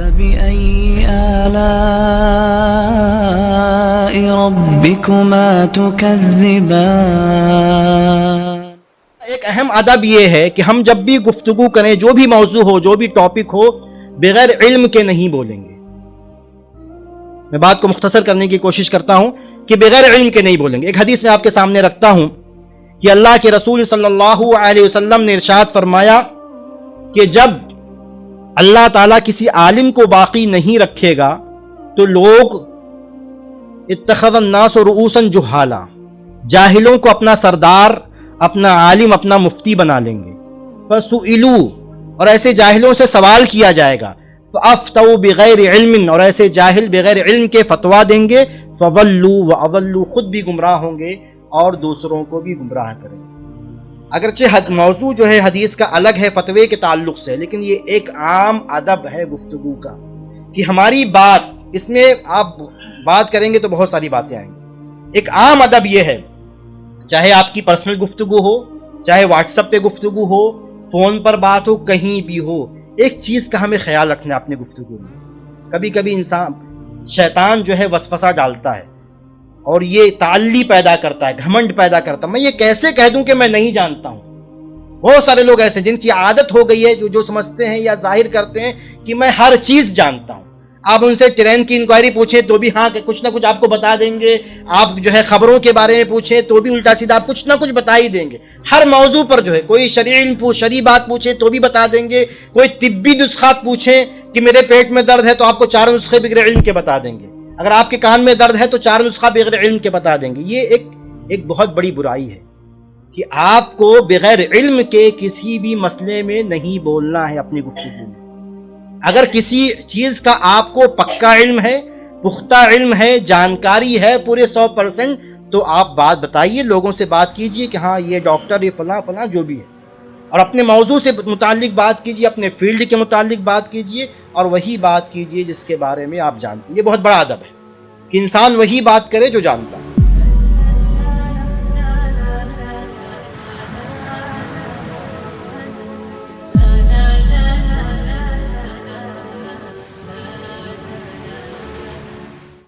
فبأي آلاء ربكما تكذبان۔ ایک اہم ادب یہ ہے کہ ہم جب بھی گفتگو کریں، جو بھی موضوع ہو، جو بھی ٹاپک ہو، بغیر علم کے نہیں بولیں گے۔ میں بات کو مختصر کرنے کی کوشش کرتا ہوں کہ بغیر علم کے نہیں بولیں گے۔ ایک حدیث میں آپ کے سامنے رکھتا ہوں کہ اللہ کے رسول صلی اللہ علیہ وسلم نے ارشاد فرمایا کہ جب اللہ تعالیٰ کسی عالم کو باقی نہیں رکھے گا تو لوگ اتخذ الناس رؤوسا جہالا، جاہلوں کو اپنا سردار، اپنا عالم، اپنا مفتی بنا لیں گے۔ فسئلوا، اور ایسے جاہلوں سے سوال کیا جائے گا۔ فافتوا بغیر علم، اور ایسے جاہل بغیر علم کے فتویٰ دیں گے۔ فضلوا واضلوا، خود بھی گمراہ ہوں گے اور دوسروں کو بھی گمراہ کریں گے۔ اگرچہ موضوع جو ہے حدیث کا الگ ہے فتوے کے تعلق سے، لیکن یہ ایک عام ادب ہے گفتگو کا کہ ہماری بات، اس میں آپ بات کریں گے تو بہت ساری باتیں آئیں گی۔ ایک عام ادب یہ ہے، چاہے آپ کی پرسنل گفتگو ہو، چاہے واٹس ایپ پہ گفتگو ہو، فون پر بات ہو، کہیں بھی ہو، ایک چیز کا ہمیں خیال رکھنا ہے اپنے گفتگو میں۔ کبھی کبھی انسان، شیطان جو ہے وسوسہ ڈالتا ہے اور یہ تعلی پیدا کرتا ہے، گھمنڈ پیدا کرتا ہے۔ میں یہ کیسے کہہ دوں کہ میں نہیں جانتا ہوں؟ بہت سارے لوگ ایسے ہیں جن کی عادت ہو گئی ہے، جو سمجھتے ہیں یا ظاہر کرتے ہیں کہ میں ہر چیز جانتا ہوں۔ آپ ان سے ٹرین کی انکوائری پوچھیں تو بھی ہاں کہ کچھ نہ کچھ آپ کو بتا دیں گے۔ آپ جو ہے خبروں کے بارے میں پوچھیں تو بھی الٹا سیدھا آپ کچھ نہ کچھ بتا ہی دیں گے۔ ہر موضوع پر جو ہے کوئی شرعی بات پوچھیں تو بھی بتا دیں گے، کوئی طبی نسخہ پوچھیں کہ میرے پیٹ میں درد ہے تو آپ کو 4 نسخے بغیر علم کے بتا دیں گے۔ اگر آپ کے کان میں درد ہے تو 4 نسخہ بغیر علم کے بتا دیں گے۔ یہ ایک بہت بڑی برائی ہے کہ آپ کو بغیر علم کے کسی بھی مسئلے میں نہیں بولنا ہے اپنی گفتگو میں۔ اگر کسی چیز کا آپ کو پکا علم ہے، پختہ علم ہے، جانکاری ہے پورے 100%، تو آپ بات بتائیے، لوگوں سے بات کیجئے کہ ہاں یہ ڈاکٹر، یہ فلاں فلاں جو بھی ہے، اور اپنے موضوع سے متعلق بات کیجئے، اپنے فیلڈ کے متعلق بات کیجئے، اور وہی بات کیجئے جس کے بارے میں آپ جانتے ہیں۔ یہ بہت بڑا ادب ہے کہ انسان وہی بات کرے جو جانتا ہے۔